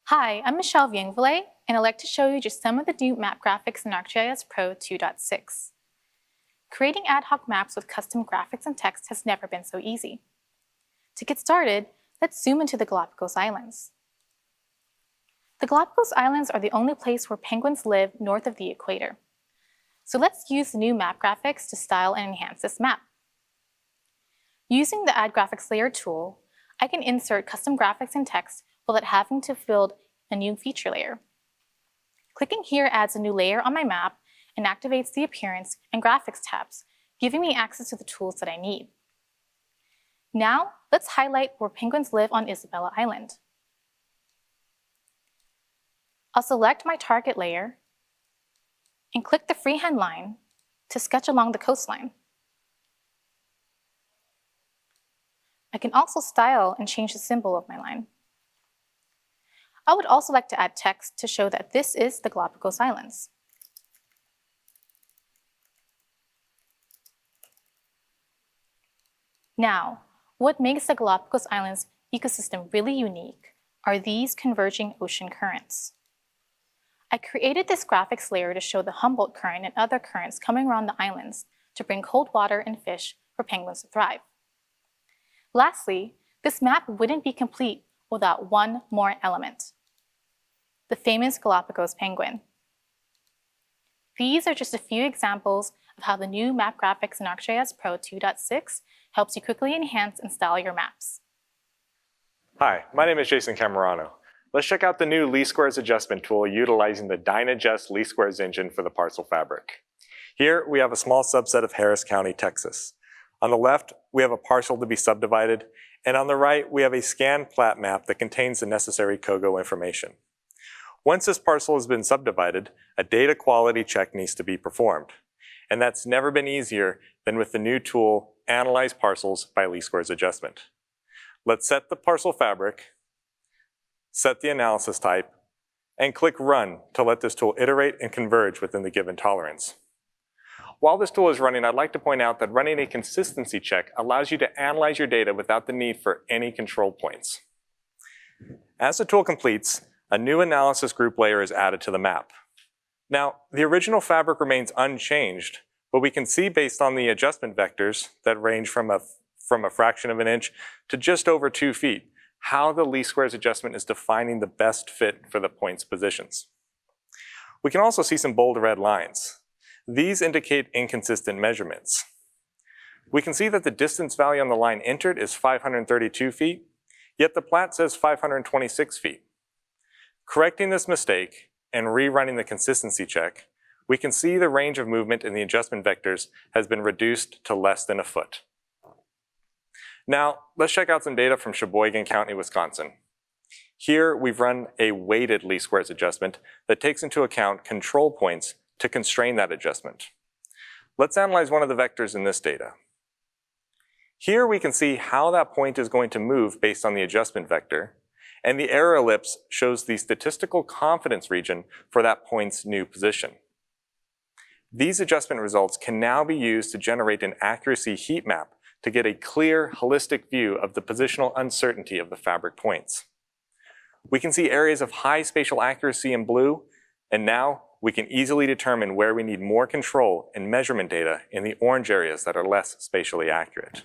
Hi, I'm Michelle Viengville, and I'd like to show you just some of the new map graphics in ArcGIS Pro 2.6. Creating ad hoc maps with custom graphics and text has never been so easy. To get started, let's zoom into the Galapagos Islands. The Galapagos Islands are the only place where penguins live north of the equator. So let's use the new map graphics to style and enhance this map. Using the Add Graphics Layer tool, I can insert custom graphics and text without having to build a new feature layer. Clicking here adds a new layer on my map and activates the Appearance and Graphics tabs, giving me access to the tools that I need. Now, let's highlight where penguins live on Isabella Island. I'll select my target layer and click the freehand line to sketch along the coastline. I can also style and change the symbol of my line. I would also like to add text to show that this is the Galapagos Islands. Now, what makes the Galapagos Islands ecosystem really unique are these converging ocean currents. I created this graphics layer to show the Humboldt Current and other currents coming around the islands to bring cold water and fish for penguins to thrive. Lastly, this map wouldn't be complete without one more element: the famous Galapagos penguin. These are just a few examples of how the new map graphics in ArcGIS Pro 2.6 helps you quickly enhance and style your maps. Hi, my name is Jason Camerano. Let's check out the new least squares adjustment tool utilizing the DynaAdjust least squares engine for the parcel fabric. Here we have a small subset of Harris County, Texas. On the left, we have a parcel to be subdivided, and on the right, we have a scanned plat map that contains the necessary COGO information. Once this parcel has been subdivided, a data quality check needs to be performed. And that's never been easier than with the new tool, Analyze Parcels by Least Squares Adjustment. Let's set the parcel fabric, set the analysis type, and click Run to let this tool iterate and converge within the given tolerance. While this tool is running, I'd like to point out that running a consistency check allows you to analyze your data without the need for any control points. As the tool completes, a new analysis group layer is added to the map. Now, the original fabric remains unchanged, but we can see based on the adjustment vectors that range from a fraction of an inch to just over 2 feet, how the least squares adjustment is defining the best fit for the point's positions. We can also see some bold red lines. These indicate inconsistent measurements. We can see that the distance value on the line entered is 532 feet, yet the plat says 526 feet. Correcting this mistake and rerunning the consistency check, we can see the range of movement in the adjustment vectors has been reduced to less than a foot. Now, let's check out some data from Sheboygan County, Wisconsin. Here, we've run a weighted least squares adjustment that takes into account control points to constrain that adjustment. Let's analyze one of the vectors in this data. Here we can see how that point is going to move based on the adjustment vector, and the error ellipse shows the statistical confidence region for that point's new position. These adjustment results can now be used to generate an accuracy heat map to get a clear, holistic view of the positional uncertainty of the fabric points. We can see areas of high spatial accuracy in blue, and now we can easily determine where we need more control and measurement data in the orange areas that are less spatially accurate.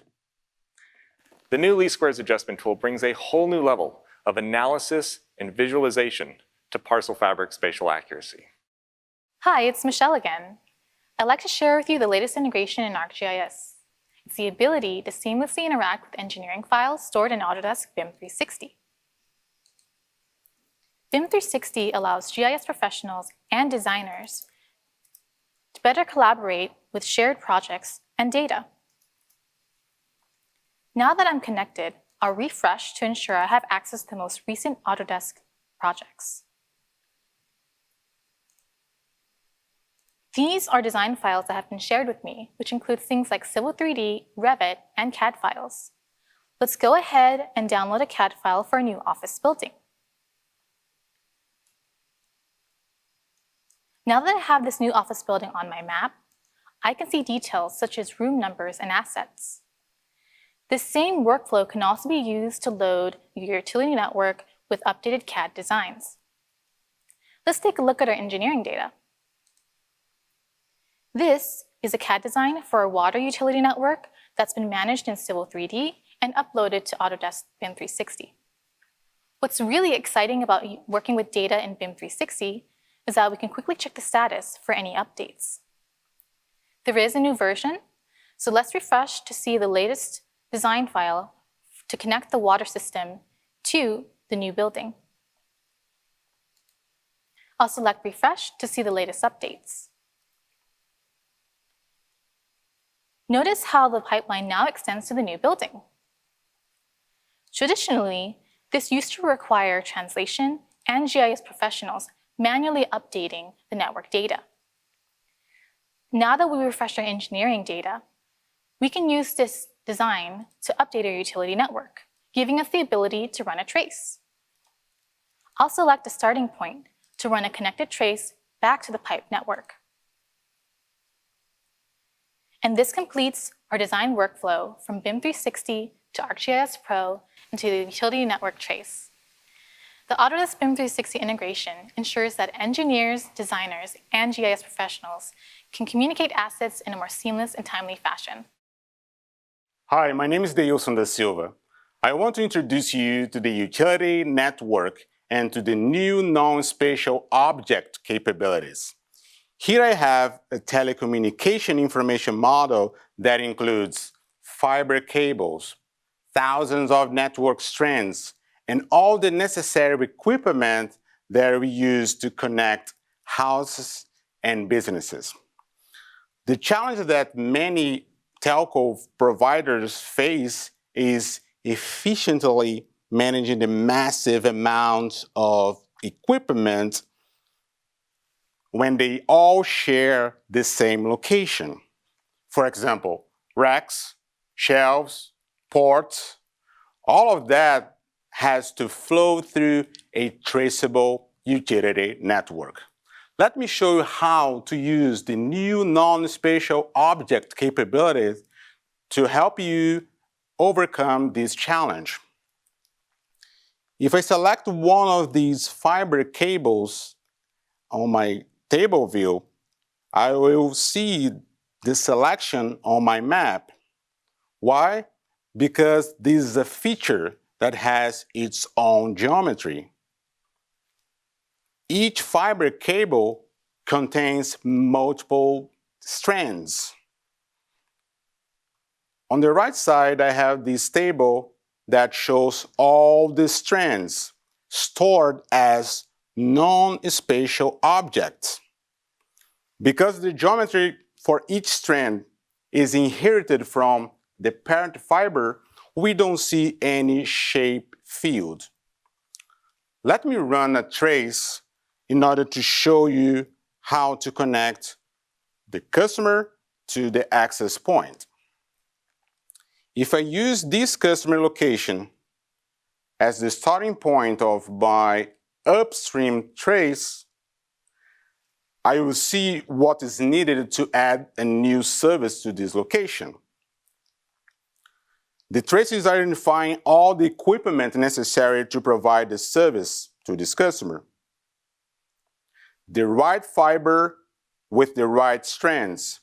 The new least squares adjustment tool brings a whole new level of analysis and visualization to parcel fabric spatial accuracy. Hi, it's Michelle again. I'd like to share with you the latest integration in ArcGIS. It's the ability to seamlessly interact with engineering files stored in Autodesk BIM 360. BIM 360 allows GIS professionals and designers to better collaborate with shared projects and data. Now that I'm connected, I'll refresh to ensure I have access to the most recent Autodesk projects. These are design files that have been shared with me, which include things like Civil 3D, Revit, and CAD files. Let's go ahead and download a CAD file for a new office building. Now that I have this new office building on my map, I can see details such as room numbers and assets. This same workflow can also be used to load your utility network with updated CAD designs. Let's take a look at our engineering data. This is a CAD design for a water utility network that's been managed in Civil 3D and uploaded to Autodesk BIM 360. What's really exciting about working with data in BIM 360 is that we can quickly check the status for any updates. There is a new version, so let's refresh to see the latest design file to connect the water system to the new building. I'll select refresh to see the latest updates. Notice how the pipeline now extends to the new building. Traditionally, this used to require translation and GIS professionals manually updating the network data. Now that we refresh our engineering data, we can use this design to update our utility network, giving us the ability to run a trace. I'll select a starting point to run a connected trace back to the pipe network. And this completes our design workflow from BIM 360 to ArcGIS Pro and to the utility network trace. The Autodesk BIM 360 integration ensures that engineers, designers, and GIS professionals can communicate assets in a more seamless and timely fashion. Hi, my name is Deilson da Silva. I want to introduce you to the utility network and to the new non-spatial object capabilities. Here I have a telecommunication information model that includes fiber cables, thousands of network strands, and all the necessary equipment that we use to connect houses and businesses. The challenge that many telco providers face is efficiently managing the massive amount of equipment when they all share the same location. For example, racks, shelves, ports, all of that has to flow through a traceable utility network. Let me show you how to use the new non-spatial object capabilities to help you overcome this challenge. If I select one of these fiber cables on my table view, I will see the selection on my map. Why? Because this is a feature that has its own geometry. Each fiber cable contains multiple strands. On the right side, I have this table that shows all the strands stored as non-spatial objects. Because the geometry for each strand is inherited from the parent fiber, we don't see any shape field. Let me run a trace in order to show you how to connect the customer to the access point. If I use this customer location as the starting point of my upstream trace, I will see what is needed to add a new service to this location. The trace is identifying all the equipment necessary to provide the service to this customer. The right fiber with the right strands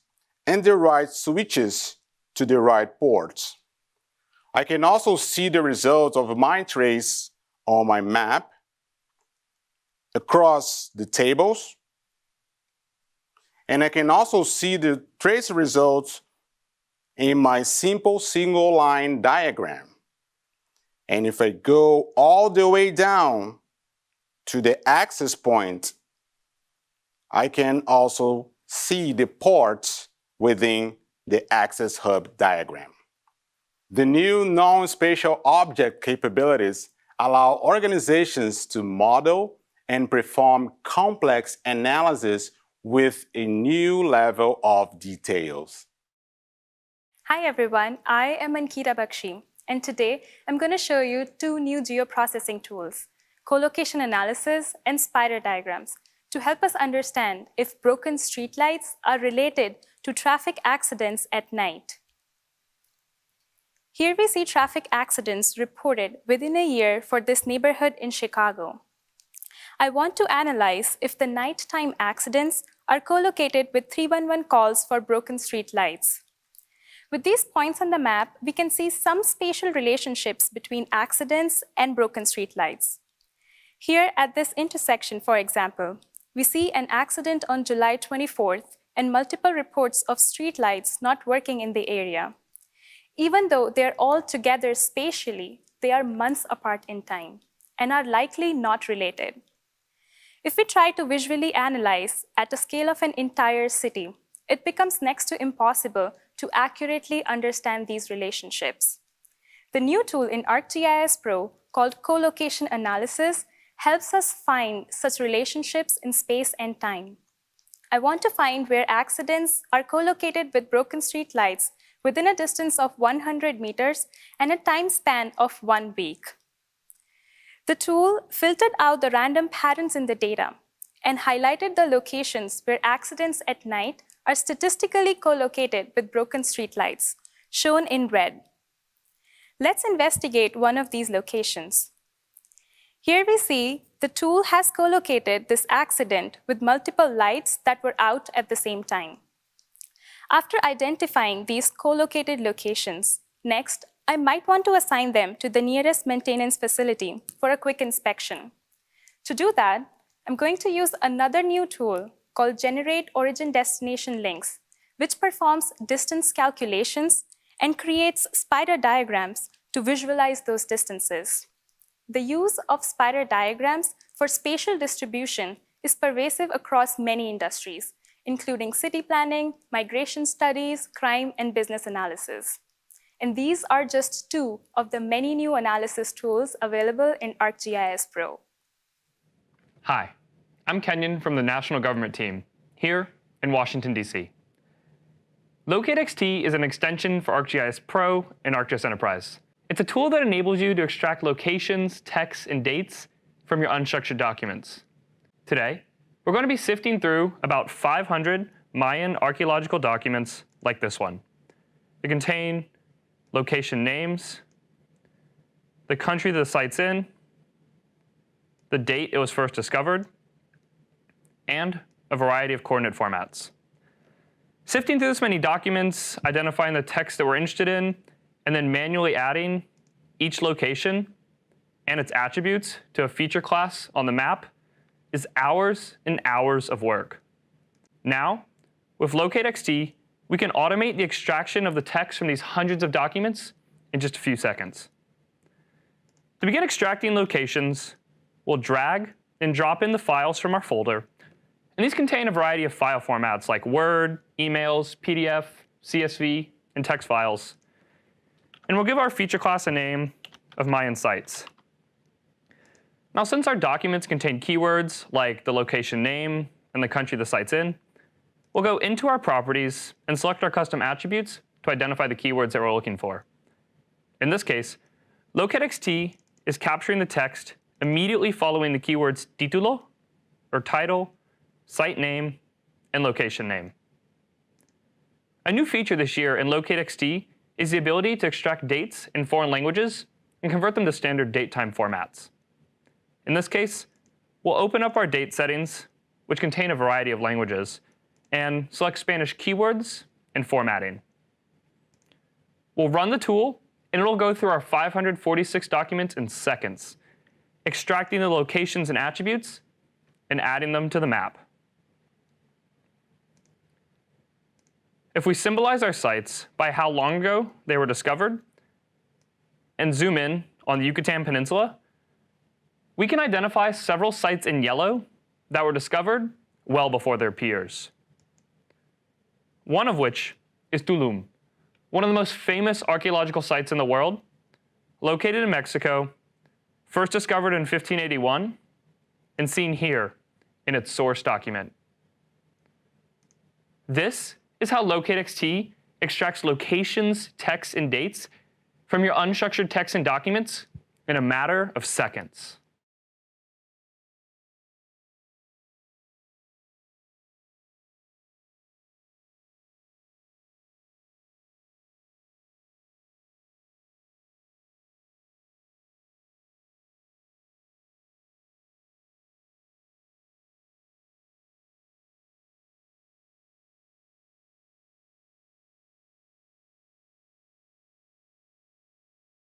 and the right switches to the right ports. I can also see the results of my trace on my map across the tables, and I can also see the trace results in my simple single line diagram. And if I go all the way down to the access point, I can also see the ports within the access hub diagram. The new non-spatial object capabilities allow organizations to model and perform complex analysis with a new level of details. Hi everyone, I am Ankita Bakshi, and today I'm going to show you two new geoprocessing tools, collocation analysis and spider diagrams, to help us understand if broken streetlights are related to traffic accidents at night. Here we see traffic accidents reported within a year for this neighborhood in Chicago. I want to analyze if the nighttime accidents are co-located with 311 calls for broken street lights. With these points on the map, we can see some spatial relationships between accidents and broken street lights. Here at this intersection, for example, we see an accident on July 24th and multiple reports of street lights not working in the area. Even though they're all together spatially, they are months apart in time and are likely not related. If we try to visually analyze at a scale of an entire city, it becomes next to impossible to accurately understand these relationships. The new tool in ArcGIS Pro, called co-location analysis, helps us find such relationships in space and time. I want to find where accidents are co-located with broken street lights within a distance of 100 meters and a time span of 1 week. The tool filtered out the random patterns in the data and highlighted the locations where accidents at night are statistically co-located with broken streetlights, shown in red. Let's investigate one of these locations. Here we see the tool has co-located this accident with multiple lights that were out at the same time. After identifying these co-located locations, next, I might want to assign them to the nearest maintenance facility for a quick inspection. To do that, I'm going to use another new tool called Generate Origin Destination Links, which performs distance calculations and creates spider diagrams to visualize those distances. The use of spider diagrams for spatial distribution is pervasive across many industries, including city planning, migration studies, crime, and business analysis. And these are just two of the many new analysis tools available in ArcGIS Pro. Hi, I'm Kenyon from the National Government Team, here in Washington, D.C. LocateXT is an extension for ArcGIS Pro and ArcGIS Enterprise. It's a tool that enables you to extract locations, texts, and dates from your unstructured documents. Today, we're going to be sifting through about 500 Mayan archaeological documents like this one. They contain location names, the country the site's in, the date it was first discovered, and a variety of coordinate formats. Sifting through this many documents, identifying the text that we're interested in, and then manually adding each location and its attributes to a feature class on the map is hours and hours of work. Now, with LocateXT, we can automate the extraction of the text from these hundreds of documents in just a few seconds. To begin extracting locations, we'll drag and drop in the files from our folder. And these contain a variety of file formats like Word, emails, PDF, CSV, and text files. And we'll give our feature class a name of Mayan sites. Now, since our documents contain keywords like the location name and the country the site's in, we'll go into our properties and select our custom attributes to identify the keywords that we're looking for. In this case, LocateXT is capturing the text immediately following the keywords título, or title, site name, and location name. A new feature this year in LocateXT is the ability to extract dates in foreign languages and convert them to standard date-time formats. In this case, we'll open up our date settings, which contain a variety of languages, and select Spanish keywords and formatting. We'll run the tool, and it'll go through our 546 documents in seconds, extracting the locations and attributes and adding them to the map. If we symbolize our sites by how long ago they were discovered and zoom in on the Yucatan Peninsula, we can identify several sites in yellow that were discovered well before their peers. One of which is Tulum, one of the most famous archaeological sites in the world, located in Mexico, first discovered in 1581, and seen here in its source document. This is how LocateXT extracts locations, texts, and dates from your unstructured text and documents in a matter of seconds.